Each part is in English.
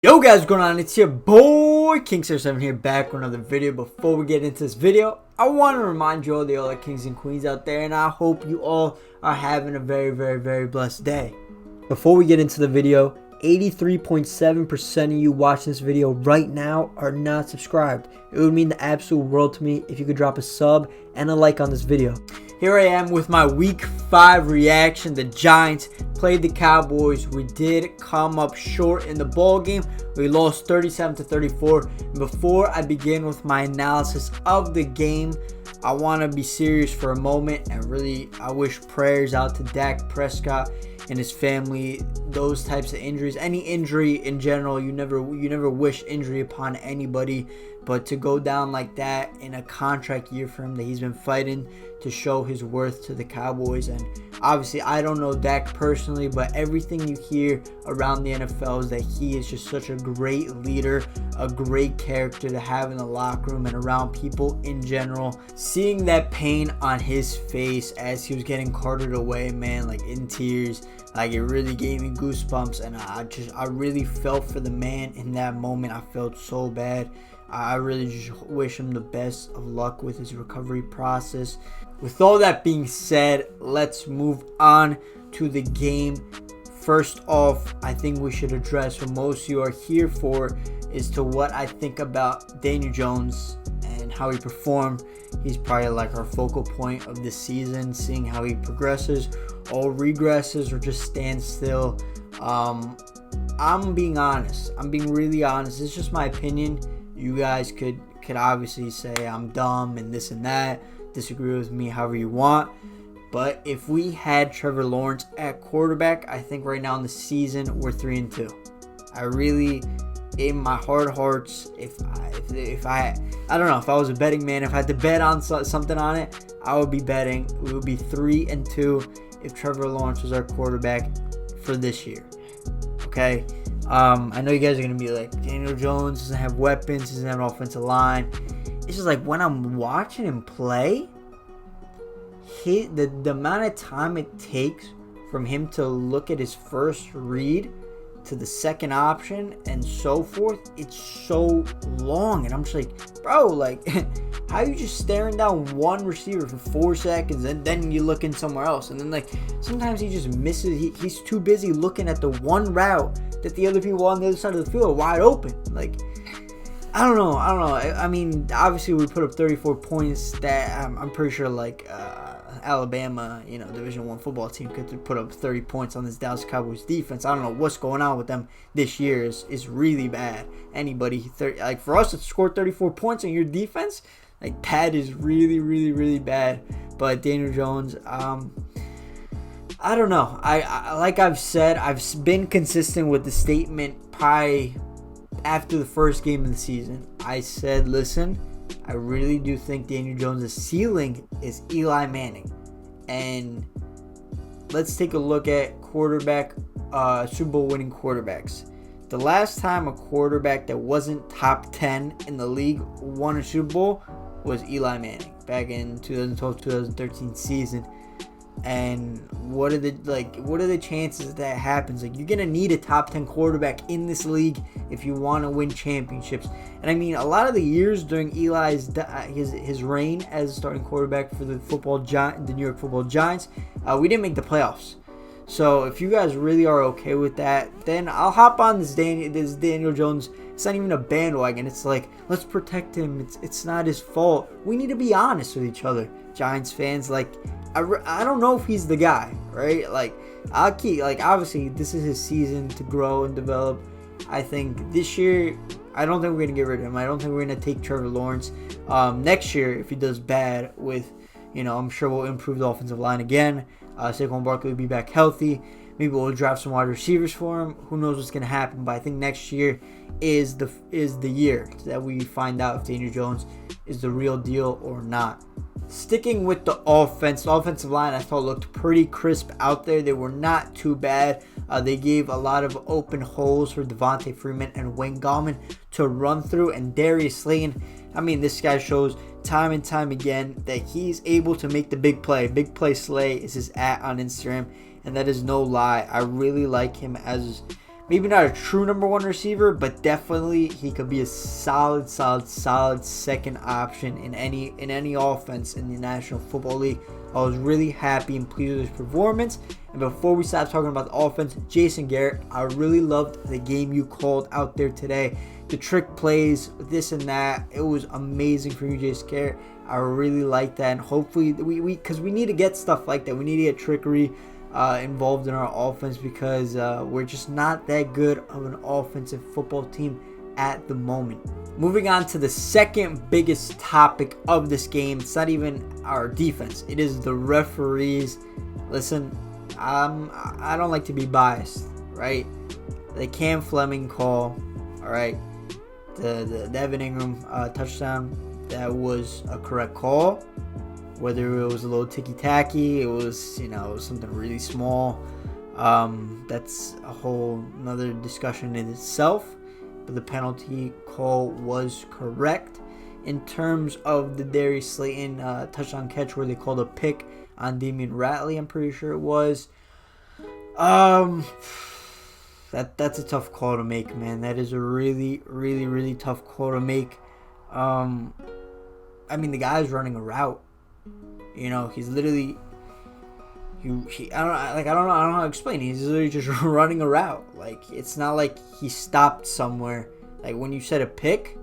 Yo guys, what's going on? It's your boy King07 here, back with another video. Before we get into this video, I want to remind you all, the other kings and queens out there, and I hope you all are having a very blessed day. Before we get into the video, 83.7% of you watching this video right now are not subscribed. It would mean the absolute world to me if you could drop a sub and a like on this video. Here I am with my week 5 reaction. The Giants played the Cowboys. We did come up short in the ball game. We lost 37-34. Before I begin with my analysis of the game, I want to be serious for a moment and really I wish prayers out to Dak Prescott and his family. Those types of injuries, any injury in general, you never wish injury upon anybody, but to go down like that in a contract year for him that he's been fighting to show his worth to the Cowboys. And obviously I don't know Dak personally, but everything you hear around the NFL is that he is just such a great leader, a great character to have in the locker room and around people in general. Seeing that pain on his face as he was getting carted away, man, like in tears, like it really gave me goosebumps, and I really felt for the man in that moment. I felt so bad. I really just wish him the best of luck with his recovery process. With all that being said, let's move on to the game. First off, I think we should address what most of you are here for, is to what I think about Daniel Jones and how he performed. He's probably like our focal point of this season, seeing how he progresses or regresses or just stands still. I'm being honest. I'm being really honest. It's just my opinion. You guys could obviously say I'm dumb and this and that, disagree with me however you want. But if we had Trevor Lawrence at quarterback, I think right now in the season we're 3-2. I really, in my heart of hearts, if I don't know, if I was a betting man, if I had to bet on something on it, I would be betting we would be 3-2 if Trevor Lawrence was our quarterback for this year. Okay. I know you guys are going to be like, Daniel Jones doesn't have weapons, doesn't have an offensive line. It's just like when I'm watching him play, the amount of time it takes from him to look at his first read to the second option and so forth, it's so long. And I'm just like, bro, like, how are you just staring down one receiver for 4 seconds and then you're looking somewhere else? And then, like, sometimes he just misses. He's too busy looking at the one route that the other people on the other side of the field are wide open. Like, I don't know. I mean, obviously we put up 34 points. That I'm pretty sure, like, Alabama, Division I football team could put up 30 points on this Dallas Cowboys defense. I don't know what's going on with them this year. Is really bad. Anybody, like, for us to score 34 points on your defense, like, that is really bad. But Daniel Jones, I don't know. I like I've said, I've been consistent with the statement probably after the first game of the season. I said, listen, I really do think Daniel Jones' ceiling is Eli Manning. And let's take a look at quarterback, Super Bowl winning quarterbacks. The last time a quarterback that wasn't top 10 in the league won a Super Bowl was Eli Manning back in 2012-2013 season. And what are the chances that happens? Like, you're gonna need a top 10 quarterback in this league if you want to win championships. And I mean, a lot of the years during Eli's his reign as starting quarterback for the New York Football Giants, we didn't make the playoffs. So if you guys really are okay with that, then I'll hop on this Daniel Jones. It's not even a bandwagon. It's like, let's protect him. It's not his fault. We need to be honest with each other, Giants fans. Like, I don't know if he's the guy, right? Like, obviously this is his season to grow and develop. I think this year, I don't think we're going to get rid of him. I don't think we're going to take Trevor Lawrence. Next year, if he does bad with, I'm sure we'll improve the offensive line again. Saquon Barkley will be back healthy. Maybe we'll draft some wide receivers for him. Who knows what's going to happen? But I think next year is the year that we find out if Daniel Jones is the real deal or not. Sticking with the offensive line, I thought looked pretty crisp out there. They were not too bad. They gave a lot of open holes for Devontae Freeman and Wayne Gallman to run through. And Darius Slayton, I mean, this guy shows time and time again that he's able to make the big play. Big Play Slay is his @ on Instagram, and that is no lie. I really like him as maybe not a true number one receiver, but definitely he could be a solid second option in any offense in the National Football League. I was really happy and pleased with his performance. And before we start talking about the offense, Jason Garrett, I really loved the game you called out there today. The trick plays, this and that, it was amazing for you, Jason Garrett. I really like that, and hopefully because we need to get stuff like that. We need to get trickery involved in our offense, because we're just not that good of an offensive football team at the moment. Moving on to the second biggest topic of this game. It's not even our defense. It is the referees. Listen, I don't like to be biased, right? The Cam Fleming call, all right? The Evan Ingram touchdown, that was a correct call. Whether it was a little ticky-tacky, it was something really small. That's a whole another discussion in itself. But the penalty call was correct. In terms of the Darius Slayton touchdown catch where they called a pick on Damian Ratley, I'm pretty sure it was. That's a tough call to make, man. That is a really tough call to make. I mean, the guy's running a route. He's literally I don't know how to explain it. He's literally just running a route. Like, it's not like he stopped somewhere. Like, when you set a pick,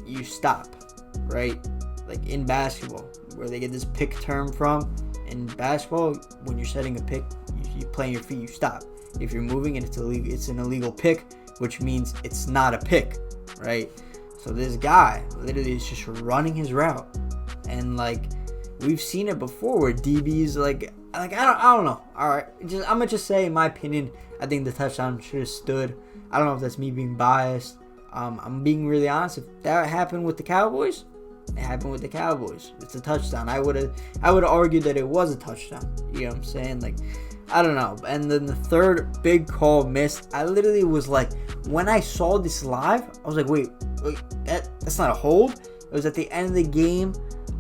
you stop, right? Like in basketball, where they get this pick term from. In basketball, when you're setting a pick, you plant your feet, you stop. If you're moving and it's an illegal pick, which means it's not a pick, right? So this guy literally is just running his route, and like we've seen it before where DBs like I don't know. All right, I'm gonna just say, in my opinion, I think the touchdown should have stood. I don't know if that's me being biased. I'm being really honest. If that happened with the Cowboys, it happened with the Cowboys. It's a touchdown. I would have argued that it was a touchdown. You know what I'm saying? Like, I don't know. And then the third big call missed. I literally was like, when I saw this live, I was like, wait, that's not a hold. It was at the end of the game.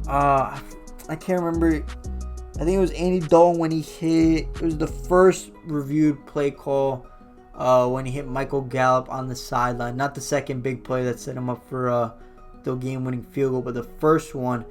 I can't remember. I think it was Andy Dalton when he hit. It was the first reviewed play call when he hit Michael Gallup on the sideline. Not the second big play that set him up for the game-winning field goal, but the first one.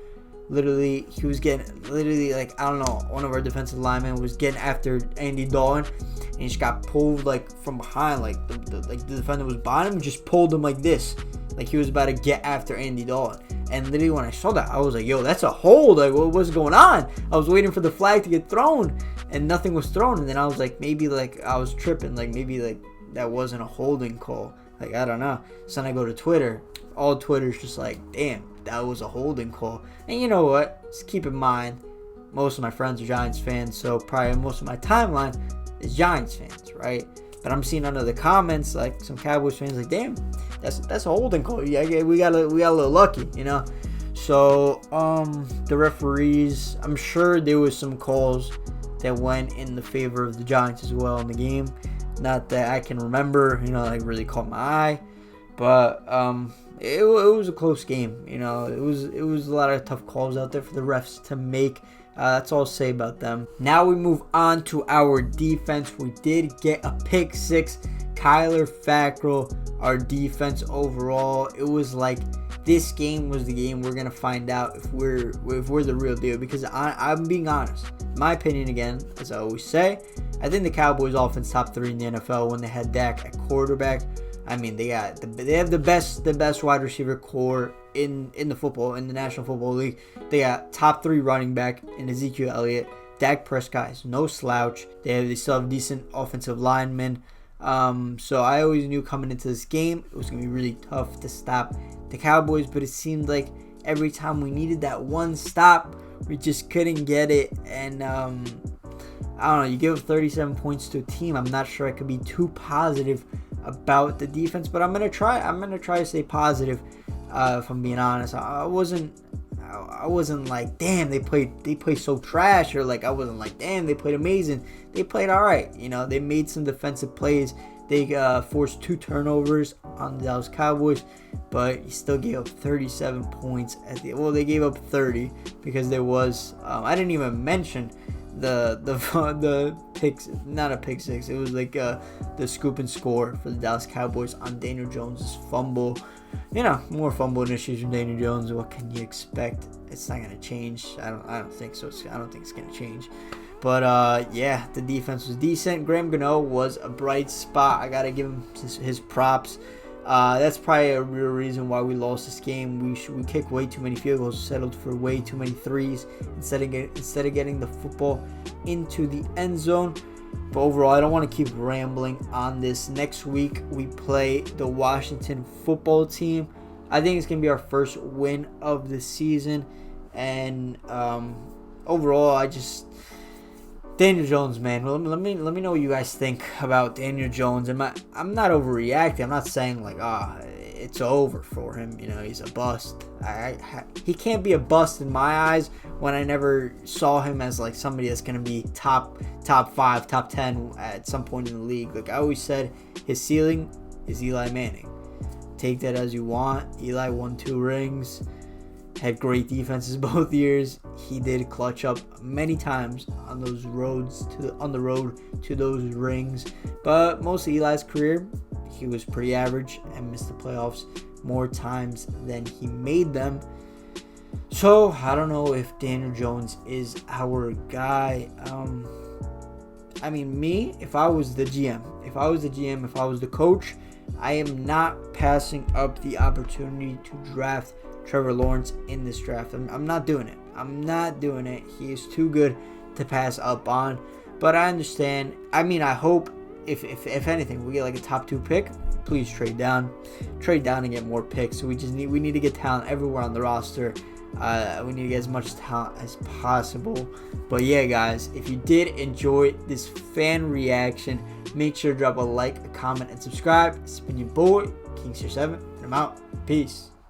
Literally, he was getting, like, I don't know, one of our defensive linemen was getting after Andy Dalton, and he just got pulled, like, from behind, like, the defender was behind him, and just pulled him like this, like he was about to get after Andy Dalton. And literally, when I saw that, I was like, yo, that's a hold, like, what's going on? I was waiting for the flag to get thrown, and nothing was thrown, and then I was like, maybe, like, I was tripping, like, maybe, like, that wasn't a holding call, like, I don't know. So then I go to Twitter, all Twitter's just like, damn, that was a holding call. And you know what? Just keep in mind, most of my friends are Giants fans, so probably most of my timeline is Giants fans, right? But I'm seeing under the comments, like, some Cowboys fans like, damn, that's a holding call. Yeah, we got a little lucky, you know? So, the referees, I'm sure there was some calls that went in the favor of the Giants as well in the game. Not that I can remember, like, really caught my eye. But, it was a close game, It was a lot of tough calls out there for the refs to make. That's all I'll say about them. Now we move on to our defense. We did get a pick six. Kyler Fackrell, our defense overall. It was like this game was the game we're gonna find out if we're the real deal. Because I'm being honest. My opinion, again, as I always say, I think the Cowboys offense top 3 in the NFL when they had Dak at quarterback. I mean, they have the best wide receiver core in the National Football League. They got top 3 running back in Ezekiel Elliott. Dak Prescott is no slouch. They still have decent offensive linemen. So I always knew coming into this game it was gonna be really tough to stop the Cowboys. But it seemed like every time we needed that one stop, we just couldn't get it. And I don't know. You give up 37 points to a team. I'm not sure I could be too positive about the defense, but I'm gonna try to stay positive. If I'm being honest, I wasn't like, damn, they played so trash, or like I wasn't like, damn, they played amazing. They played all right. They made some defensive plays. They forced 2 turnovers on the Dallas Cowboys, but he still gave up 37 points they gave up 30 because there was I didn't even mention the picks, not a pick six. It was like the scoop and score for the Dallas Cowboys on Daniel Jones' fumble. More fumbling issues from Daniel Jones. What can you expect? It's not gonna change. I don't think so. I don't think it's gonna change. But yeah, the defense was decent. Graham Gano was a bright spot. I gotta give him his props. That's probably a real reason why we lost this game. We kicked way too many field goals, settled for way too many threes instead of getting the football into the end zone. But overall, I don't want to keep rambling on this. Next week we play the Washington football team. I think it's gonna be our first win of the season, and overall, Daniel Jones, man. Well, let me know what you guys think about Daniel Jones. I'm not overreacting. I'm not saying like, it's over for him. He's a bust. He can't be a bust in my eyes when I never saw him as like somebody that's gonna be top 5, top 10 at some point in the league. Like I always said, his ceiling is Eli Manning. Take that as you want. Eli won 2 rings. Had great defenses both years. He did clutch up many times on the road to those rings. But most of Eli's career, he was pretty average and missed the playoffs more times than he made them. So I don't know if Daniel Jones is our guy. If I was the GM, if I was the coach, I am not passing up the opportunity to draft Trevor Lawrence in this draft. I'm not doing it. He is too good to pass up on. But I understand. I hope if anything we get like a top 2 pick. Please trade down and get more picks. So we need to get talent everywhere on the roster. We need to get as much talent as possible. But yeah, guys, if you did enjoy this fan reaction, make sure to drop a like, a comment, and subscribe. It's been your boy, King 7, and I'm out. Peace.